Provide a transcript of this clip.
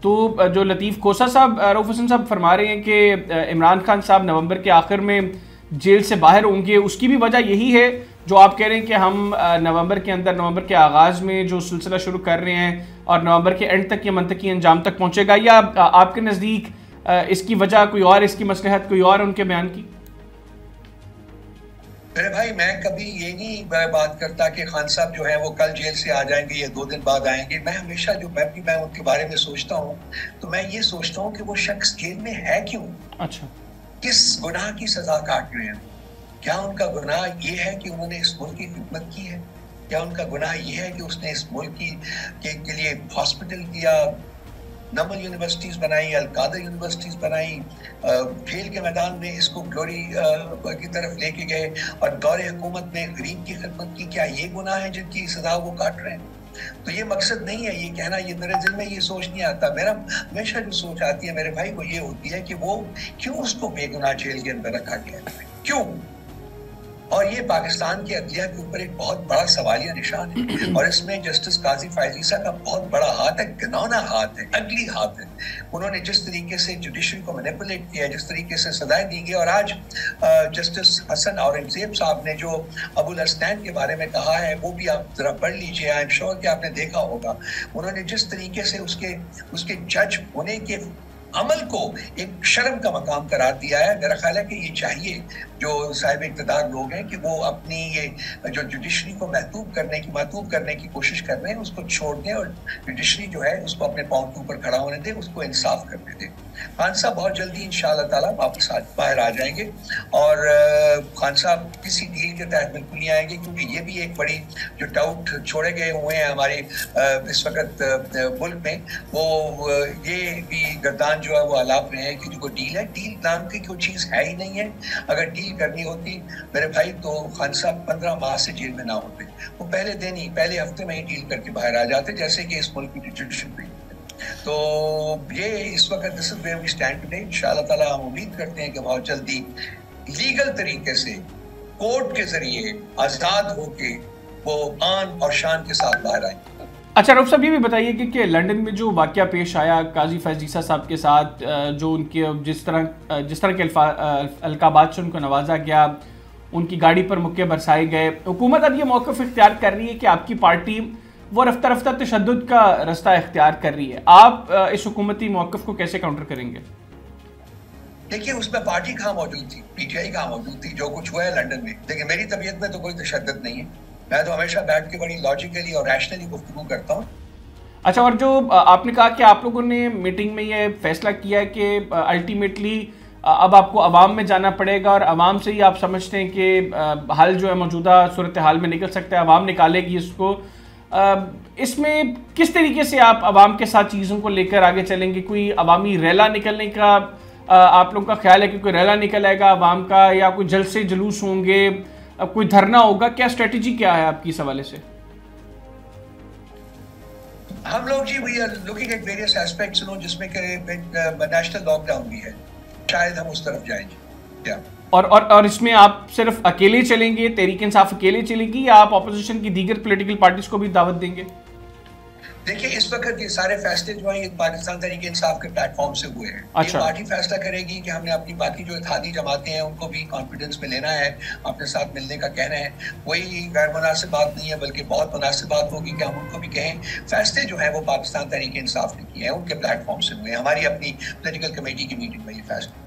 तो जो लतीफ़ खोसा साहब, रऊफ़ हसन साहब फरमा रहे हैं कि इमरान खान साहब नवंबर के आखिर में जेल से बाहर होंगे, उसकी भी वजह यही है जो आप कह रहे हैं कि हम नवंबर के अंदर, नवंबर के आगाज़ में जो सिलसिला शुरू कर रहे हैं और नवंबर के एंड तक ये मंतकी अंजाम तक पहुँचेगा, या आपके नज़दीक इसकी वजह कोई और, इसकी मसलहत कोई और उनके बयान की? मेरे भाई, मैं कभी ये नहीं बात करता कि खान साहब जो है वो कल जेल से आ जाएंगे या 2 दिन बाद आएंगे। मैं हमेशा जो मैं उनके बारे में सोचता हूँ तो मैं ये सोचता हूँ कि वो शख्स जेल में है क्यों, अच्छा, किस गुनाह की सजा काट रहे हैं। क्या उनका गुनाह ये है कि उन्होंने इस मुल्क की खिदमत की है? क्या उनका गुनाह ये है कि उसने इस मुल्क के लिए हॉस्पिटल किया, नमल यूनिवर्सिटीज बनाई, अलकादर यूनिवर्सिटीज बनाई, खेल के मैदान में इसको ग्लोरी की तरफ लेके गए और दौरे हुकूमत में गरीब की खिदमत की? क्या ये गुनाह है जिनकी सजा वो काट रहे हैं? तो ये मकसद नहीं है ये कहना, ये मेरे दिल में ये सोच नहीं आता। मेरा हमेशा जो सोच आती है मेरे भाई वो ये होती है कि वो क्यों उसको बेगुनाह जेल के अंदर रखा गया, क्यों? और ये पाकिस्तान की अदलिया के ऊपर एक बहुत बड़ा सवालिया निशान है और इसमें जस्टिस काजी फैज़ ईसा का बहुत बड़ा हाथ है, घिनौना हाथ है, अगली हाथ है। उन्होंने जिस तरीके से जुडिशरी को मैनिपुलेट किया, जिस तरीके से सजाएं दी गई, और आज जस्टिस हसन औरंगजेब साहब ने जो अबुल हसनैन के बारे में कहा है वो भी आप जरा पढ़ लीजिए। आई एम श्योर कि आपने देखा होगा। उन्होंने जिस तरीके से उसके जज होने के अमल को एक शर्म का मकाम करार दिया है। मेरा ख्याल है कि ये चाहिए जो साहिब इक़्तिदार लोग हैं कि वो अपनी ये जो जुडिशरी को मातूब करने की कोशिश कर रहे हैं उसको छोड़ दें और जुडिशरी जो है उसको अपने पांव के ऊपर खड़ा होने दें, उसको इंसाफ करने दें। खान साहब बहुत जल्दी इंशाअल्लाह ताला वापस बाहर आ जाएंगे और खान साहब किसी डील के तहत बिल्कुल नहीं आएंगे, क्योंकि ये भी एक बड़ी जो डाउट छोड़े गए हुए हैं हमारे इस वक्त मुल्क में, वो ये भी गर्दान जो है वो अलाप रहे हैं कि जो डील है, डील नाम की कोई चीज़ है ही नहीं है। अगर डील करनी होती मेरे भाई तो खान साहब 15 माह से जेल में ना होते, वो पहले दिन ही, पहले हफ्ते में ही डील करके बाहर आ जाते, जैसे कि इस मुल्क की जुडिशरी। तो ये इस वक्त this is where we stand today. इंशाअल्लाह ताला हम उम्मीद करते हैं कि बहुत जल्दी लीगल तरीके से कोर्ट के जरिए आजाद होके वो आन और शान के साथ बाहर आए। अच्छा रऊफ़ साहब, ये भी बताइए कि लंदन में जो वाक़या पेश आया काजी फैज़ ईसा साहब के साथ, जो उनके जिस तरह के अलकाबात से उनको नवाजा गया, उनकी गाड़ी पर मुक्के बरसाए गए, हुकूमत अब ये मौक़िफ़ इख्तियार कर रही है कि आपकी पार्टी वो रफ्ता रफ्ता तशद्दुद का रास्ता इख्तियार कर रही है। आप इस हुकूमती मौक़िफ़ को कैसे काउंटर करेंगे? देखिए, उसमें पार्टी कहाँ मौजूद थी, पीटीआई कहाँ मौजूद थी? जो कुछ हुआ है लंदन में, देखिए मेरी तबीयत में तो कोई तशद्दुद नहीं है। मैं तो हमेशा बैठ के बड़ी लॉजिकली और रैशनली गुफ्तगू करता हूँ। अच्छा, और जो आपने कहा कि आप लोगों ने मीटिंग में ये फैसला किया कि अल्टीमेटली अब आपको अवाम में जाना पड़ेगा और अवाम से ही आप समझते हैं कि हल जो है मौजूदा सूरत हाल में निकल सकता है, अवाम निकालेगी इसको। इसमें किस तरीके से आप अवाम के साथ चीज़ों को लेकर आगे चलेंगे? कोई अवामी रैला निकलने का आप लोगों का ख्याल है कि कोई रैला निकल आएगा अवाम का, या कोई जलसे जुलूस होंगे, अब कोई धरना होगा? क्या स्ट्रेटजी क्या है आपकी इस हवाले से? हम लोग जी we are looking at various aspects, जिसमें नेशनल लॉकडाउन भी है, शायद हम उस तरफ जाएंगे क्या। और इसमें आप सिर्फ अकेले चलेंगे, तहरीक इंसाफ अकेले चलेगी, या आप ऑपोजिशन की दीगर पॉलिटिकल पार्टीज को भी दावत देंगे? देखिए, इस वक्त ये सारे फैसले जो हैं पाकिस्तान तहरीक इंसाफ के प्लेटफॉर्म से हुए हैं। अच्छा। ये पार्टी फैसला करेगी कि हमने अपनी बाकी जो इत्तेहादी जमातें हैं उनको भी कॉन्फिडेंस में लेना है, अपने साथ मिलने का कहना है। कोई गैर मुनासिब बात नहीं है, बल्कि बहुत मुनासिब बात होगी कि हम उनको भी कहें। फैसले जो है वो पाकिस्तान तहरीक इंसाफ ने किए हैं, उनके प्लेटफॉर्म से हुए हैं। हमारी अपनी पोलिटिकल कमेटी की मीटिंग में ये फैसले